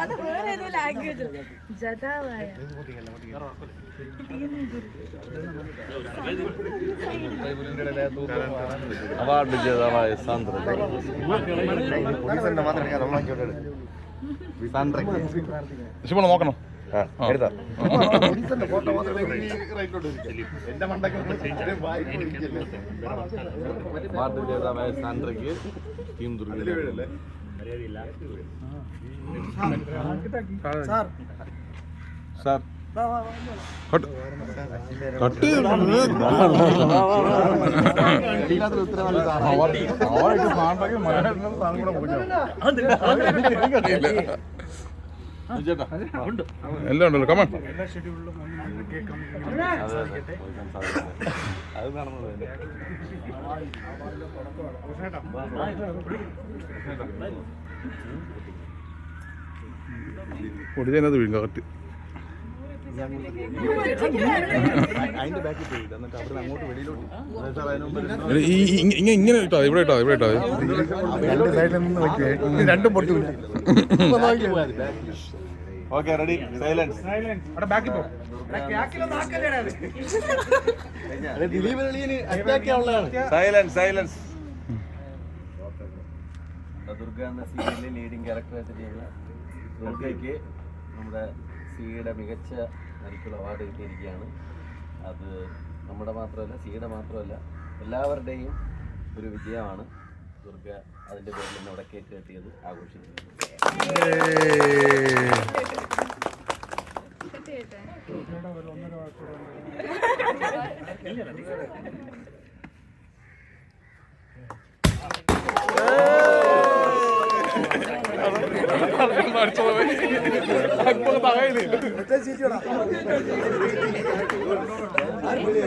അത് വേറെ ഏതോ ലാംഗ്വേജ്. ജതാവായ അവാർഡ് ജേതാവായ സാന്ദ്ര ശിവണ നോക്കണം. അവാർഡ് ജേതാവായ സാന്ദ്രയ്ക്ക് team Durga sir cut cut എല്ലാം ഉണ്ടല്ലോ കമാൻ അത് നടന്നത് പൊടിച്ചതിനകത്ത് വീഴും കറക്റ്റ്. ഇങ്ങനെ ഇട്ടാ ഇവിടെ ഇട്ടാ ഇവിടെ ഇട്ടാ രണ്ടും പൊട്ടി. Okay ready silence. Silence silence. Durga എന്ന സീരിയലിലെ ലീഡിങ് ക്യാരക്ടറായിട്ട് ചെയ്യുന്ന ദുർഗയ്ക്ക് നമ്മുടെ സിയുടെ മികച്ച നടിക്കുള്ള അവാർഡ് കിട്ടിയിരിക്കുകയാണ്. അത് നമ്മുടെ മാത്രമല്ല, സിയുടെ മാത്രമല്ല, എല്ലാവരുടെയും ഒരു വിജയമാണ്. ദുർഗ അതിൻ്റെ പേരിൽ നിന്ന് അവിടെ കേക്ക് കെട്ടിയത് ആഘോഷിക്കുന്നു. അടിച്ചത്